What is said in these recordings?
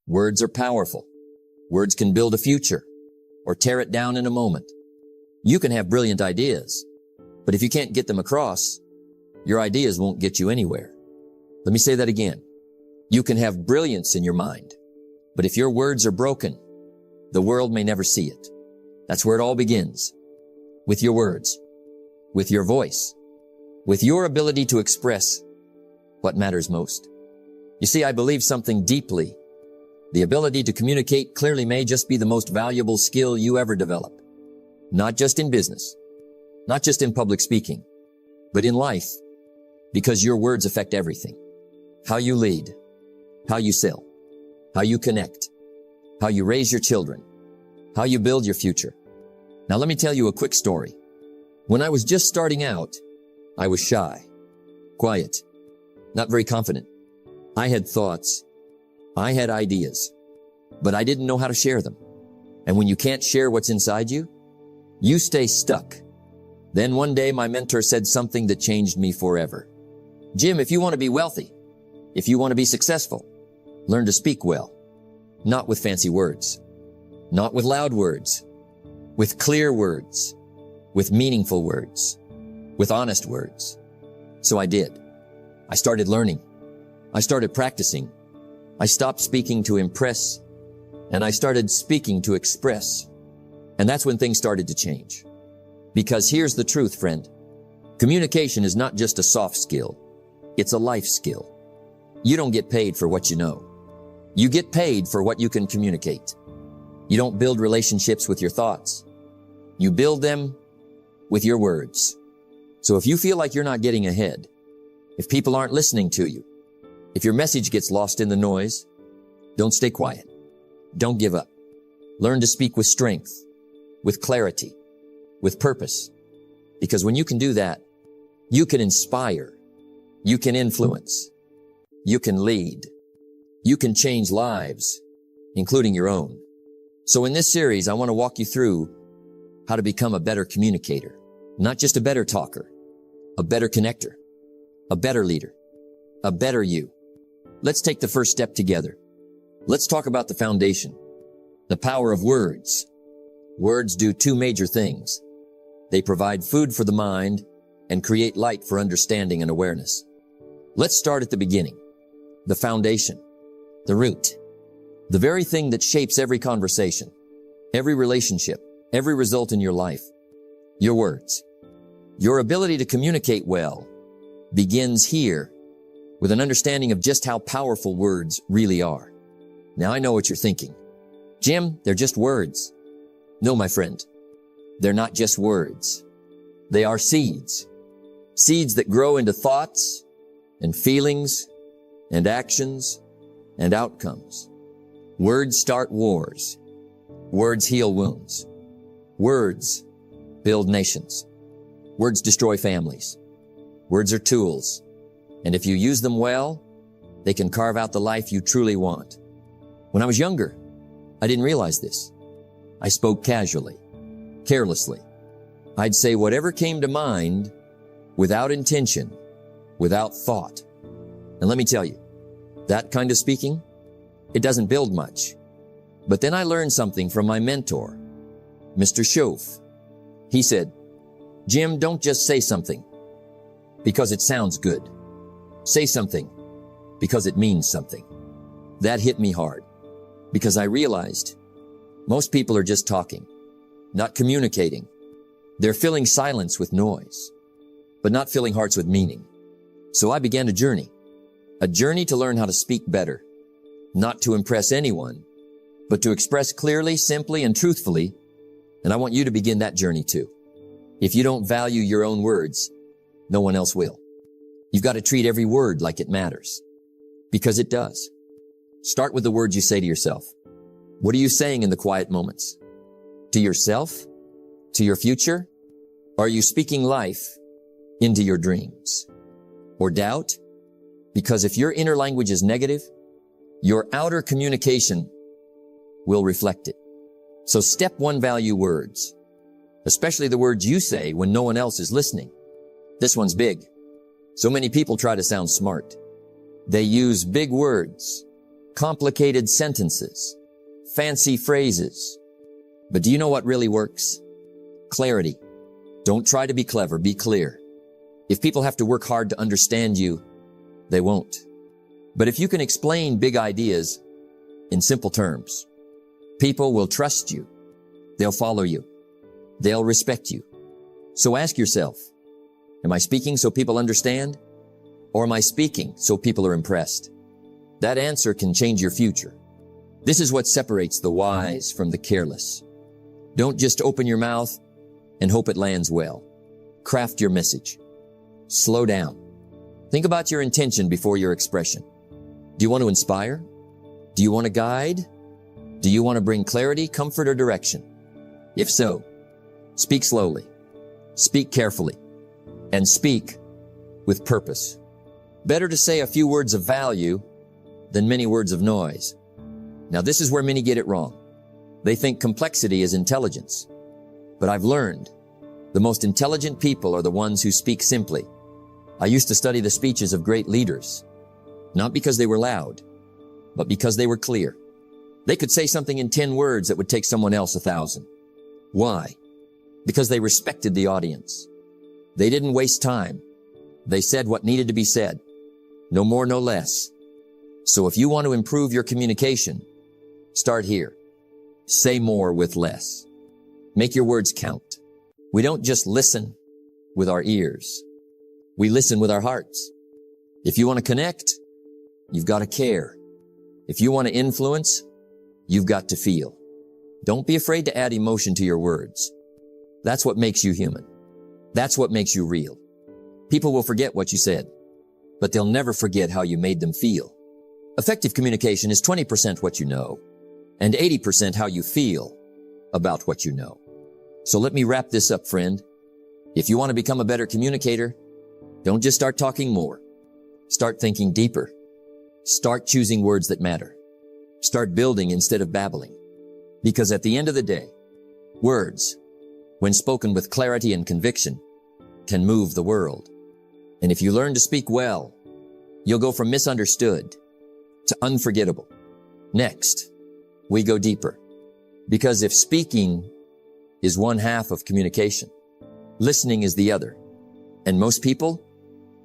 Words are powerful. Words can build a future or tear it down in a moment. You can have brilliant ideas, but if you can't get them across, your ideas won't get you anywhere. Let me say that again. You can have brilliance in your mind, but if your words are broken, the world may never see it. That's where it all begins. With your words, with your voice, with your ability to express what matters most. You see, I believe something deeply. The ability to communicate clearly may just be the most valuable skill you ever develop. Not just in business, not just in public speaking, but in life, because your words affect everything. How you lead, how you sell, how you connect, how you raise your children, how you build your future. Now let me tell you a quick story. When I was just starting out, I was shy, quiet, not very confident. I had thoughts, I had ideas, but I didn't know how to share them. And when you can't share what's inside you, you stay stuck. Then one day my mentor said something that changed me forever. Jim, if you want to be wealthy, if you want to be successful, learn to speak well, not with fancy words, not with loud words, with clear words, with meaningful words, with honest words. So I did. I started learning. I started practicing. I stopped speaking to impress, and I started speaking to express. And that's when things started to change. Because here's the truth, friend. Communication is not just a soft skill. It's a life skill. You don't get paid for what you know. You get paid for what you can communicate. You don't build relationships with your thoughts. You build them with your words. So if you feel like you're not getting ahead, if people aren't listening to you, if your message gets lost in the noise, don't stay quiet. Don't give up. Learn to speak with strength, with clarity, with purpose. Because when you can do that, you can inspire, you can influence, you can lead, you can change lives, including your own. So in this series, I want to walk you through how to become a better communicator, not just a better talker, a better connector, a better leader, a better you. Let's take the first step together. Let's talk about the foundation, the power of words. Words do two major things. They provide food for the mind and create light for understanding and awareness. Let's start at the beginning, the foundation, the root, the very thing that shapes every conversation, every relationship, every result in your life, your words. Your ability to communicate well begins here with an understanding of just how powerful words really are. Now I know what you're thinking. Jim, they're just words. No, my friend, they're not just words. They are seeds. Seeds that grow into thoughts and feelings and actions and outcomes. Words start wars. Words heal wounds. Words build nations. Words destroy families. Words are tools. And if you use them well, they can carve out the life you truly want. When I was younger, I didn't realize this. I spoke casually, carelessly. I'd say whatever came to mind without intention, without thought. And let me tell you, that kind of speaking, it doesn't build much. But then I learned something from my mentor, Mr. Schoaf. He said, Jim, don't just say something because it sounds good. Say something because it means something. That hit me hard because I realized most people are just talking, not communicating. They're filling silence with noise, but not filling hearts with meaning. So I began a journey to learn how to speak better, not to impress anyone, but to express clearly, simply, and truthfully. And I want you to begin that journey too. If you don't value your own words, no one else will. You've got to treat every word like it matters, because it does. Start with the words you say to yourself. What are you saying in the quiet moments? To yourself? To your future? Are you speaking life into your dreams? Or doubt? Because if your inner language is negative, your outer communication will reflect it. So step one, value words, especially the words you say when no one else is listening. This one's big. So many people try to sound smart. They use big words, complicated sentences, fancy phrases. But do you know what really works? Clarity. Don't try to be clever, be clear. If people have to work hard to understand you, they won't. But if you can explain big ideas in simple terms, people will trust you. They'll follow you. They'll respect you. So ask yourself, am I speaking so people understand? Or am I speaking so people are impressed? That answer can change your future. This is what separates the wise from the careless. Don't just open your mouth and hope it lands well. Craft your message. Slow down. Think about your intention before your expression. Do you want to inspire? Do you want to guide? Do you want to bring clarity, comfort, or direction? If so, speak slowly, speak carefully, and speak with purpose. Better to say a few words of value than many words of noise. Now, this is where many get it wrong. They think complexity is intelligence. But I've learned the most intelligent people are the ones who speak simply. I used to study the speeches of great leaders, not because they were loud, but because they were clear. They could say something in 10 words that would take someone else 1,000. Why? Because they respected the audience. They didn't waste time. They said what needed to be said. No more, no less. So if you want to improve your communication, start here. Say more with less. Make your words count. We don't just listen with our ears. We listen with our hearts. If you want to connect, you've got to care. If you want to influence, you've got to feel. Don't be afraid to add emotion to your words. That's what makes you human. That's what makes you real. People will forget what you said, but they'll never forget how you made them feel. Effective communication is 20% what you know and 80% how you feel about what you know. So let me wrap this up, friend. If you want to become a better communicator, don't just start talking more. Start thinking deeper. Start choosing words that matter. Start building instead of babbling. Because at the end of the day, words, when spoken with clarity and conviction, can move the world. And if you learn to speak well, you'll go from misunderstood to unforgettable. Next, we go deeper. Because if speaking is one half of communication, listening is the other. And most people,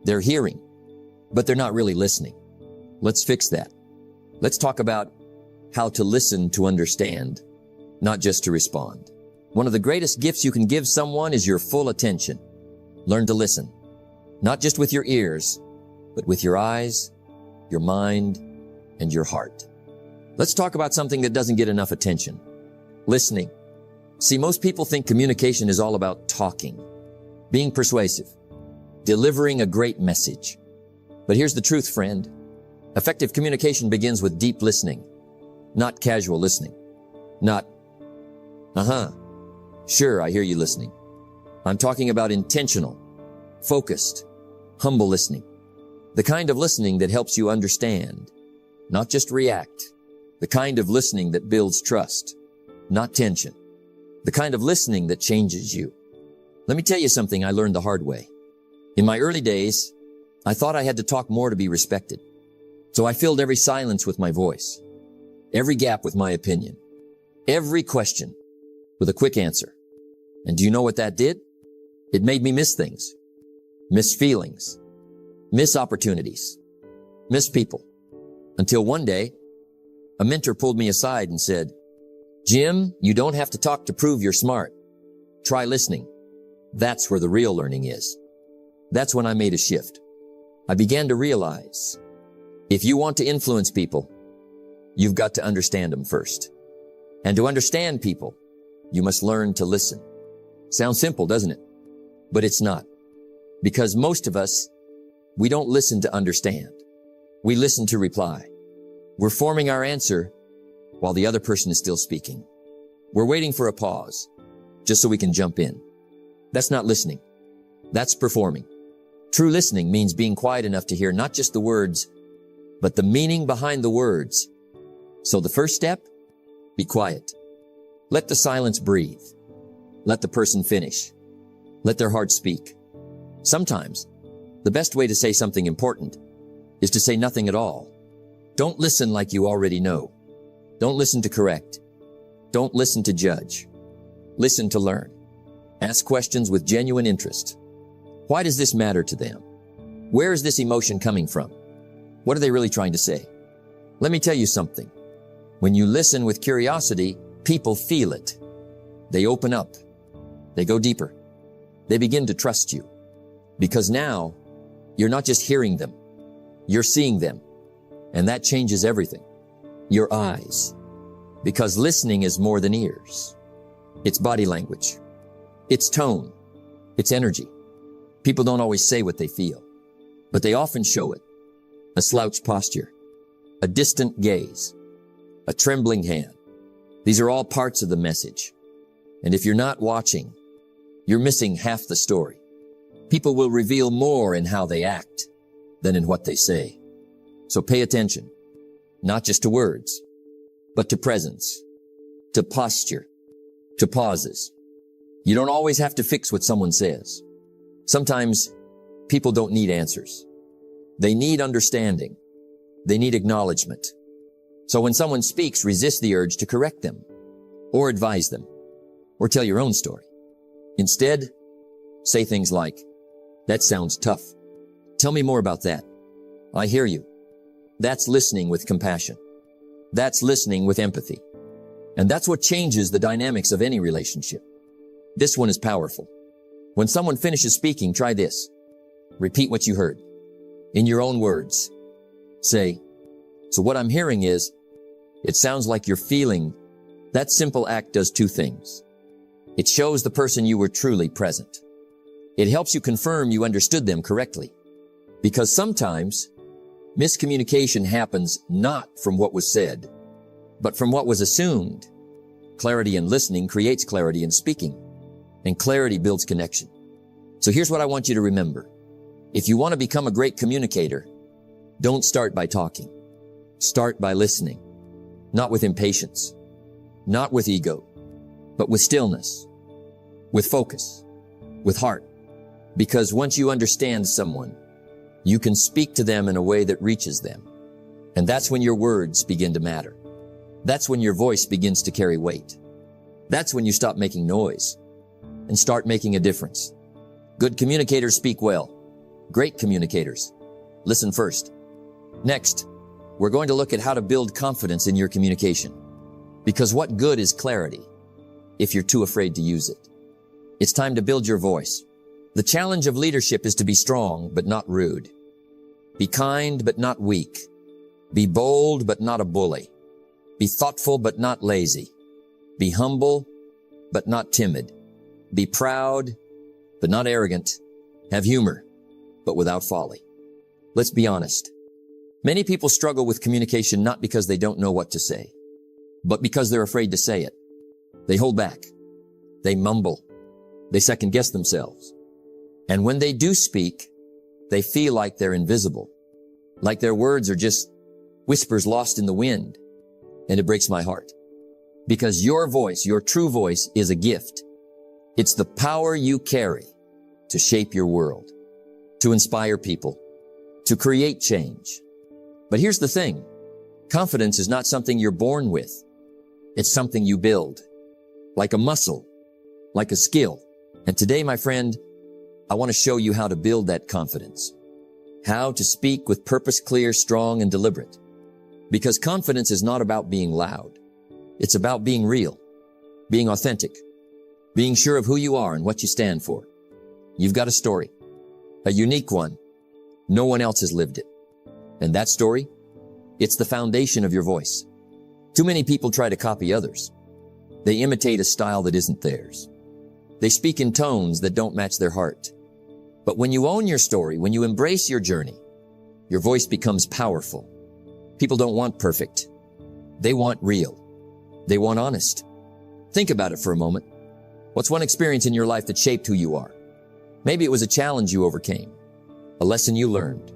they're hearing, but they're not really listening. Let's fix that. Let's talk about how to listen to understand, not just to respond. One of the greatest gifts you can give someone is your full attention. Learn to listen, not just with your ears, but with your eyes, your mind, and your heart. Let's talk about something that doesn't get enough attention. Listening. See, most people think communication is all about talking, being persuasive, delivering a great message. But here's the truth, friend. Effective communication begins with deep listening, not casual listening. Not, sure, I hear you listening. I'm talking about intentional, focused, humble listening. The kind of listening that helps you understand, not just react. The kind of listening that builds trust, not tension. The kind of listening that changes you. Let me tell you something I learned the hard way. In my early days, I thought I had to talk more to be respected. So I filled every silence with my voice, every gap with my opinion, every question with a quick answer. And do you know what that did? It made me miss things, miss feelings, miss opportunities, miss people. Until one day, a mentor pulled me aside and said, Jim, you don't have to talk to prove you're smart. Try listening. That's where the real learning is. That's when I made a shift. I began to realize, if you want to influence people, you've got to understand them first. And to understand people, you must learn to listen. Sounds simple, doesn't it? But it's not. Because most of us, we don't listen to understand. We listen to reply. We're forming our answer while the other person is still speaking. We're waiting for a pause, just so we can jump in. That's not listening. That's performing. True listening means being quiet enough to hear not just the words, but the meaning behind the words. So the first step, be quiet. Let the silence breathe. Let the person finish. Let their heart speak. Sometimes, the best way to say something important is to say nothing at all. Don't listen like you already know. Don't listen to correct. Don't listen to judge. Listen to learn. Ask questions with genuine interest. Why does this matter to them? Where is this emotion coming from? What are they really trying to say? Let me tell you something. When you listen with curiosity, people feel it. They open up. They go deeper. They begin to trust you. Because now, you're not just hearing them. You're seeing them. And that changes everything. Your eyes. Because listening is more than ears. It's body language. It's tone. It's energy. People don't always say what they feel, but they often show it. A slouched posture, a distant gaze, a trembling hand. These are all parts of the message. And if you're not watching, you're missing half the story. People will reveal more in how they act than in what they say. So pay attention, not just to words, but to presence, to posture, to pauses. You don't always have to fix what someone says. Sometimes people don't need answers. They need understanding. They need acknowledgement. So when someone speaks, resist the urge to correct them or advise them or tell your own story. Instead, say things like, "That sounds tough. Tell me more about that. I hear you." That's listening with compassion. That's listening with empathy. And that's what changes the dynamics of any relationship. This one is powerful. When someone finishes speaking, try this. Repeat what you heard in your own words. Say, "So what I'm hearing is, it sounds like you're feeling." That simple act does two things. It shows the person you were truly present. It helps you confirm you understood them correctly. Because sometimes miscommunication happens not from what was said, but from what was assumed. Clarity in listening creates clarity in speaking, and clarity builds connection. So here's what I want you to remember. If you want to become a great communicator, don't start by talking. Start by listening, not with impatience, not with ego, but with stillness, with focus, with heart. Because once you understand someone, you can speak to them in a way that reaches them. And that's when your words begin to matter. That's when your voice begins to carry weight. That's when you stop making noise and start making a difference. Good communicators speak well. Great communicators listen first. Next, we're going to look at how to build confidence in your communication. Because what good is clarity if you're too afraid to use it? It's time to build your voice. The challenge of leadership is to be strong, but not rude. Be kind, but not weak. Be bold, but not a bully. Be thoughtful, but not lazy. Be humble, but not timid. Be proud, but not arrogant. Have humor, but without folly. Let's be honest. Many people struggle with communication not because they don't know what to say, but because they're afraid to say it. They hold back. They mumble. They second-guess themselves. And when they do speak, they feel like they're invisible, like their words are just whispers lost in the wind. And it breaks my heart. Because your voice, your true voice, is a gift. It's the power you carry to shape your world, to inspire people, to create change. But here's the thing. Confidence is not something you're born with. It's something you build, like a muscle, like a skill. And today, my friend, I want to show you how to build that confidence, how to speak with purpose, clear, strong, and deliberate. Because confidence is not about being loud. It's about being real, being authentic, being sure of who you are and what you stand for. You've got a story, a unique one. No one else has lived it. And that story, it's the foundation of your voice. Too many people try to copy others. They imitate a style that isn't theirs. They speak in tones that don't match their heart. But when you own your story, when you embrace your journey, your voice becomes powerful. People don't want perfect. They want real. They want honest. Think about it for a moment. What's one experience in your life that shaped who you are? Maybe it was a challenge you overcame, a lesson you learned,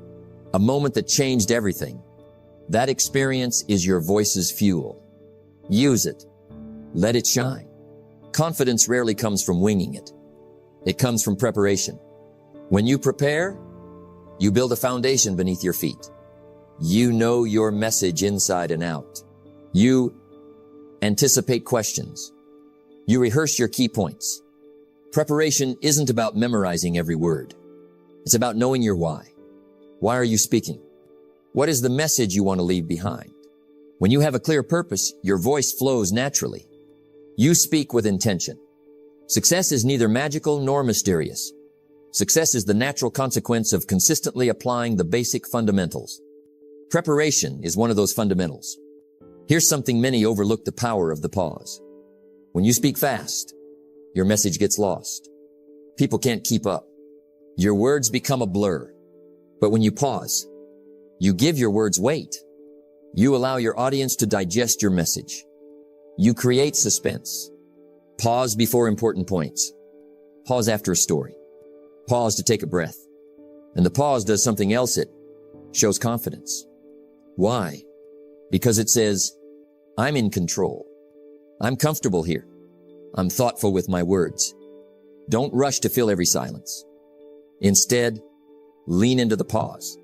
a moment that changed everything. That experience is your voice's fuel. Use it. Let it shine. Confidence rarely comes from winging it. It comes from preparation. When you prepare, you build a foundation beneath your feet. You know your message inside and out. You anticipate questions. You rehearse your key points. Preparation isn't about memorizing every word. It's about knowing your why. Why are you speaking? What is the message you want to leave behind? When you have a clear purpose, your voice flows naturally. You speak with intention. Success is neither magical nor mysterious. Success is the natural consequence of consistently applying the basic fundamentals. Preparation is one of those fundamentals. Here's something many overlook: the power of the pause. When you speak fast, your message gets lost. People can't keep up. Your words become a blur. But when you pause, you give your words weight. You allow your audience to digest your message. You create suspense. Pause before important points. Pause after a story. Pause to take a breath. And the pause does something else. It shows confidence. Why? Because it says, I'm in control. I'm comfortable here. I'm thoughtful with my words. Don't rush to fill every silence. Instead, lean into the pause.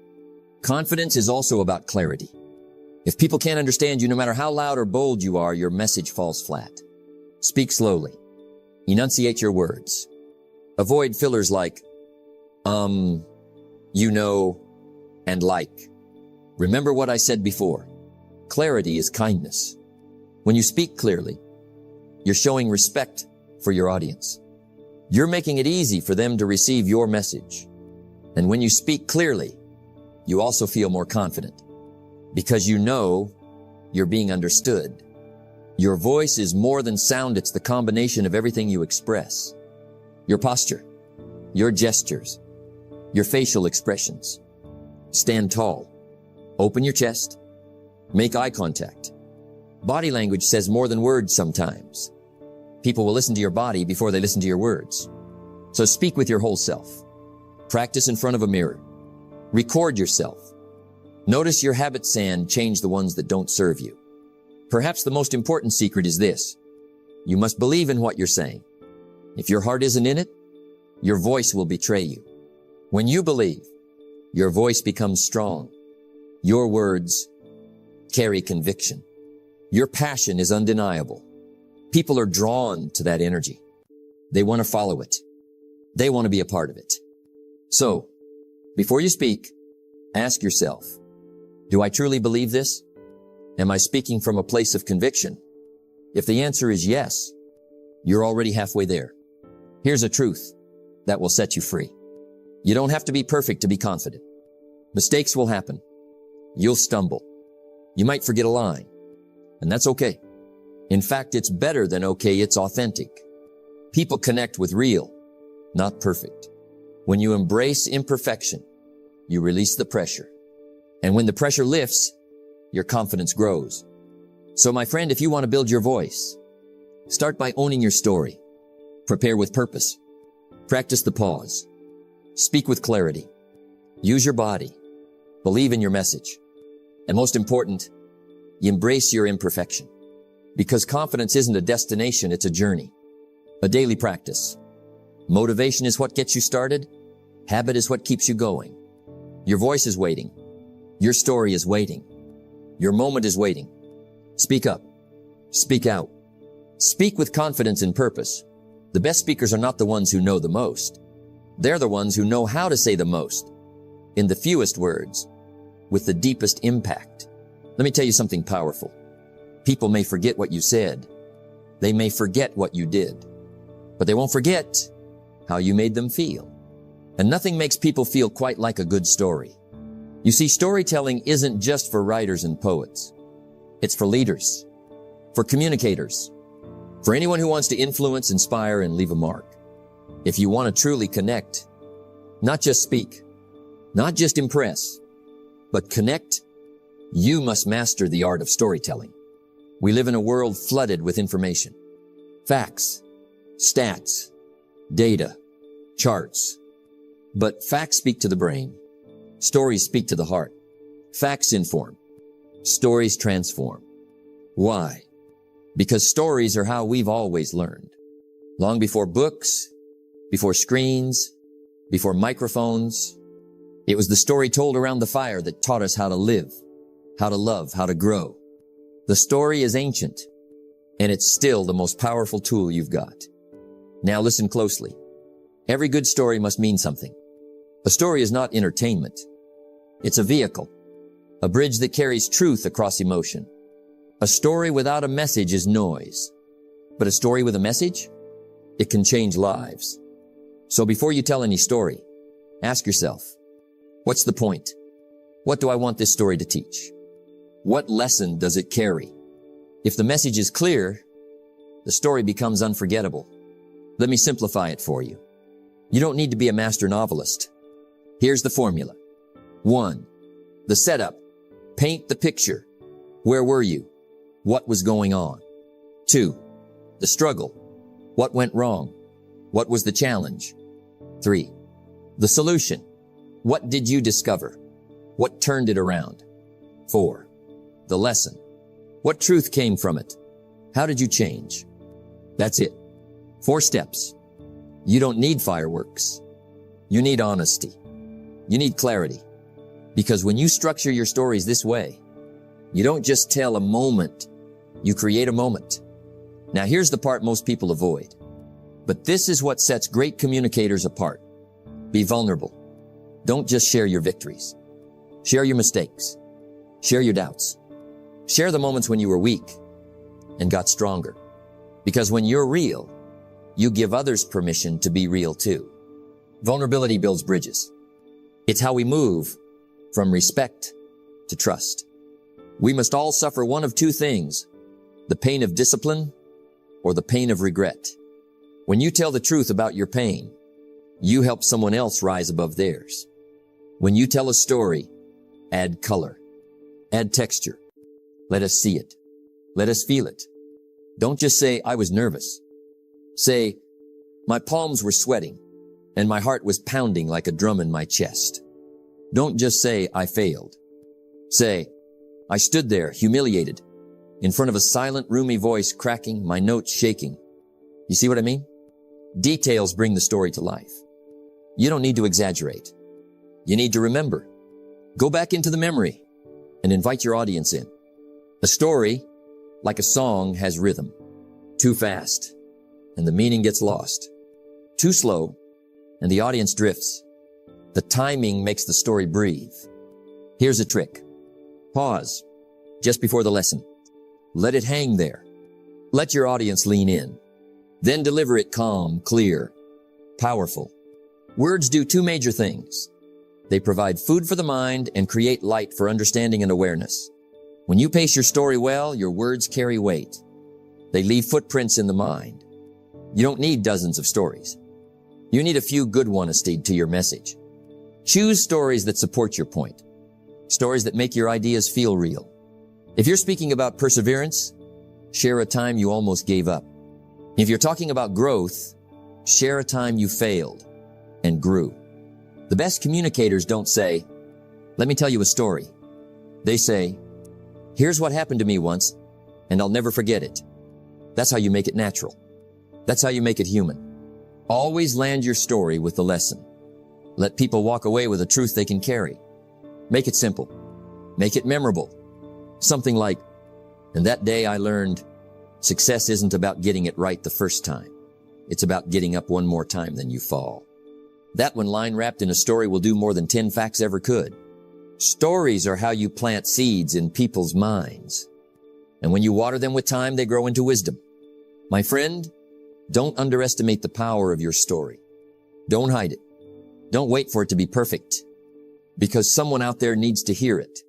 Confidence is also about clarity. If people can't understand you, no matter how loud or bold you are, your message falls flat. Speak slowly. Enunciate your words. Avoid fillers like, you know, and like. Remember what I said before. Clarity is kindness. When you speak clearly, you're showing respect for your audience. You're making it easy for them to receive your message. And when you speak clearly, you also feel more confident because you know you're being understood. Your voice is more than sound. It's the combination of everything you express. Your posture, your gestures, your facial expressions. Stand tall. Open your chest. Make eye contact. Body language says more than words sometimes. People will listen to your body before they listen to your words. So speak with your whole self. Practice in front of a mirror. Record yourself. Notice your habits and change the ones that don't serve you. Perhaps the most important secret is this. You must believe in what you're saying. If your heart isn't in it, your voice will betray you. When you believe, your voice becomes strong. Your words carry conviction. Your passion is undeniable. People are drawn to that energy. They want to follow it. They want to be a part of it. So, before you speak, ask yourself, do I truly believe this? Am I speaking from a place of conviction? If the answer is yes, you're already halfway there. Here's a truth that will set you free. You don't have to be perfect to be confident. Mistakes will happen. You'll stumble. You might forget a line, and that's okay. In fact, it's better than okay. It's authentic. People connect with real, not perfect. When you embrace imperfection, you release the pressure. And when the pressure lifts, your confidence grows. So my friend, if you want to build your voice, start by owning your story. Prepare with purpose. Practice the pause. Speak with clarity. Use your body. Believe in your message. And most important, embrace your imperfection. Because confidence isn't a destination, it's a journey. A daily practice. Motivation is what gets you started. Habit is what keeps you going. Your voice is waiting. Your story is waiting. Your moment is waiting. Speak up. Speak out. Speak with confidence and purpose. The best speakers are not the ones who know the most. They're the ones who know how to say the most, in the fewest words, with the deepest impact. Let me tell you something powerful. People may forget what you said. They may forget what you did, but they won't forget how you made them feel. And nothing makes people feel quite like a good story. You see, storytelling isn't just for writers and poets. It's for leaders, for communicators, for anyone who wants to influence, inspire, and leave a mark. If you want to truly connect, not just speak, not just impress, but connect, you must master the art of storytelling. We live in a world flooded with information. Facts, stats, data, charts. But facts speak to the brain. Stories speak to the heart. Facts inform. Stories transform. Why? Because stories are how we've always learned. Long before books, before screens, before microphones, it was the story told around the fire that taught us how to live. how to love, how to grow. The story is ancient, and it's still the most powerful tool you've got. Now listen closely. Every good story must mean something. A story is not entertainment. It's a vehicle, a bridge that carries truth across emotion. A story without a message is noise, but a story with a message, it can change lives. So before you tell any story, ask yourself, what's the point? What do I want this story to teach? What lesson does it carry? If the message is clear, the story becomes unforgettable. Let me simplify it for you. You don't need to be a master novelist. Here's the formula. 1. The setup. Paint the picture. Where were you? What was going on? 2. The struggle. What went wrong? What was the challenge? 3. The solution. What did you discover? What turned it around? 4. The lesson. What truth came from it? How did you change? That's it. 4 steps. You don't need fireworks. You need honesty. You need clarity. Because when you structure your stories this way, you don't just tell a moment, you create a moment. Now here's the part most people avoid. But this is what sets great communicators apart. Be vulnerable. Don't just share your victories. Share your mistakes. Share your doubts. Share the moments when you were weak and got stronger. Because when you're real, you give others permission to be real too. Vulnerability builds bridges. It's how we move from respect to trust. We must all suffer one of 2 things, the pain of discipline or the pain of regret. When you tell the truth about your pain, you help someone else rise above theirs. When you tell a story, add color, add texture. Let us see it. Let us feel it. Don't just say, I was nervous. Say, my palms were sweating and my heart was pounding like a drum in my chest. Don't just say, I failed. Say, I stood there humiliated in front of a silent, roomy voice cracking, my notes shaking. You see what I mean? Details bring the story to life. You don't need to exaggerate. You need to remember. Go back into the memory and invite your audience in. A story, like a song, has rhythm. Too fast, and the meaning gets lost. Too slow, and the audience drifts. The timing makes the story breathe. Here's a trick. Pause just before the lesson. Let it hang there. Let your audience lean in. Then deliver it calm, clear, powerful. Words do 2 major things. They provide food for the mind and create light for understanding and awareness. When you pace your story well, your words carry weight. They leave footprints in the mind. You don't need dozens of stories. You need a few good ones to your message. Choose stories that support your point. Stories that make your ideas feel real. If you're speaking about perseverance, share a time you almost gave up. If you're talking about growth, share a time you failed and grew. The best communicators don't say, let me tell you a story. They say, here's what happened to me once, and I'll never forget it. That's how you make it natural. That's how you make it human. Always land your story with the lesson. Let people walk away with a truth they can carry. Make it simple. Make it memorable. Something like, and that day I learned success isn't about getting it right the first time. It's about getting up one more time than you fall. That one line wrapped in a story will do more than 10 facts ever could. Stories are how you plant seeds in people's minds. And when you water them with time, they grow into wisdom. My friend, don't underestimate the power of your story. Don't hide it. Don't wait for it to be perfect, because someone out there needs to hear it.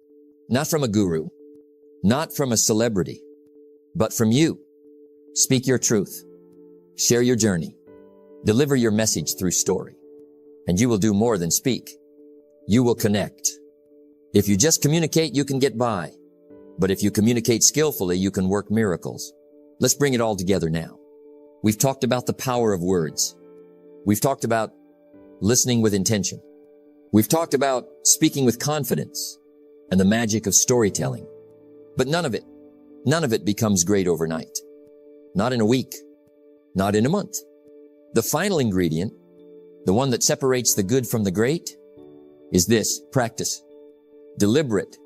Not from a guru, not from a celebrity, but from you. Speak your truth. Share your journey. Deliver your message through story. And you will do more than speak. You will connect. If you just communicate, you can get by. But if you communicate skillfully, you can work miracles. Let's bring it all together now. We've talked about the power of words. We've talked about listening with intention. We've talked about speaking with confidence and the magic of storytelling. But none of it becomes great overnight. Not in a week. Not in a month. The final ingredient, the one that separates the good from the great, is this: practice. Deliberate,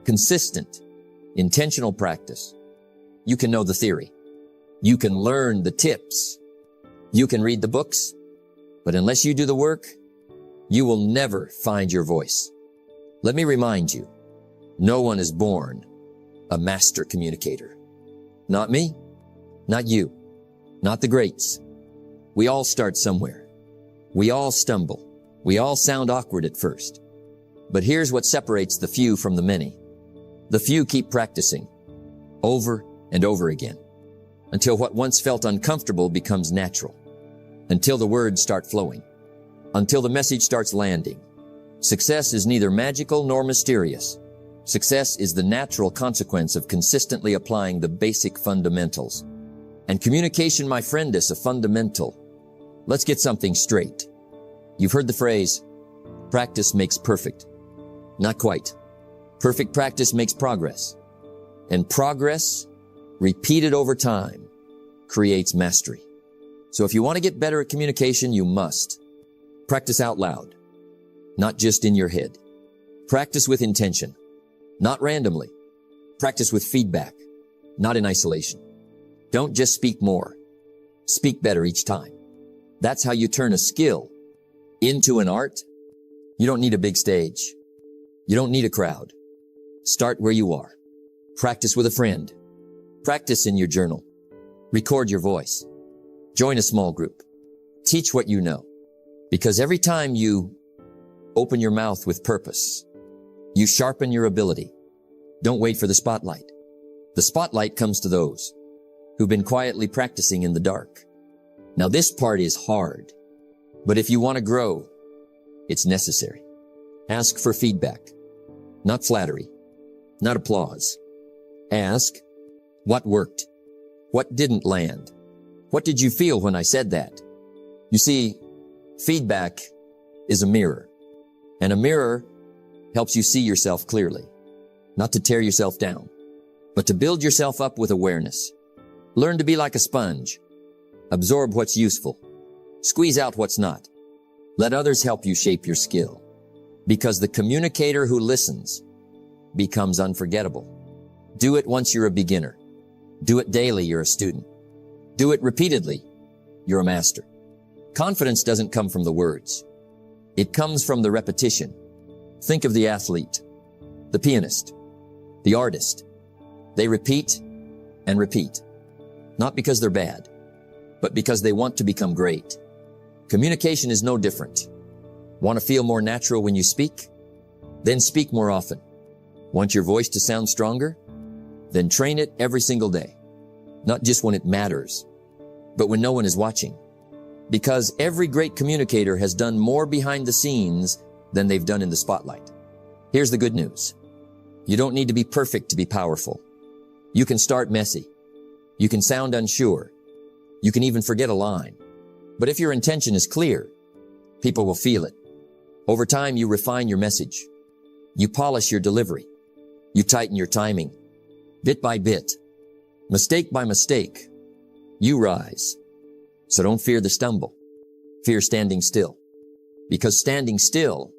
consistent, intentional practice, you can know the theory. You can learn the tips. You can read the books. But unless you do the work, you will never find your voice. Let me remind you, no one is born a master communicator. Not me, not you, not the greats. We all start somewhere. We all stumble. We all sound awkward at first. But here's what separates the few from the many. The few keep practicing over and over again until what once felt uncomfortable becomes natural, until the words start flowing, until the message starts landing. Success is neither magical nor mysterious. Success is the natural consequence of consistently applying the basic fundamentals. And communication, my friend, is a fundamental. Let's get something straight. You've heard the phrase, practice makes perfect. Not quite. Perfect practice makes progress. And progress, repeated over time, creates mastery. So if you want to get better at communication, you must practice out loud, not just in your head. Practice with intention, not randomly. Practice with feedback, not in isolation. Don't just speak more. Speak better each time. That's how you turn a skill into an art. You don't need a big stage. You don't need a crowd. Start where you are. Practice with a friend. Practice in your journal. Record your voice. Join a small group. Teach what you know. Because every time you open your mouth with purpose, you sharpen your ability. Don't wait for the spotlight. The spotlight comes to those who've been quietly practicing in the dark. Now this part is hard, but if you want to grow, it's necessary. Ask for feedback, not flattery, not applause. Ask, what worked? What didn't land? What did you feel when I said that? You see, feedback is a mirror, and a mirror helps you see yourself clearly, not to tear yourself down, but to build yourself up with awareness. Learn to be like a sponge. Absorb what's useful. Squeeze out what's not. Let others help you shape your skill, because the communicator who listens becomes unforgettable. Do it once you're a beginner. Do it daily, you're a student. Do it repeatedly, you're a master. Confidence doesn't come from the words. It comes from the repetition. Think of the athlete, the pianist, the artist. They repeat and repeat, not because they're bad, but because they want to become great. Communication is no different. Want to feel more natural when you speak? Then speak more often. Want your voice to sound stronger? Then train it every single day. Not just when it matters, but when no one is watching. Because every great communicator has done more behind the scenes than they've done in the spotlight. Here's the good news. You don't need to be perfect to be powerful. You can start messy. You can sound unsure. You can even forget a line. But if your intention is clear, people will feel it. Over time, you refine your message. You polish your delivery. You tighten your timing. Bit by bit, mistake by mistake, you rise. So don't fear the stumble. Fear standing still. Because standing still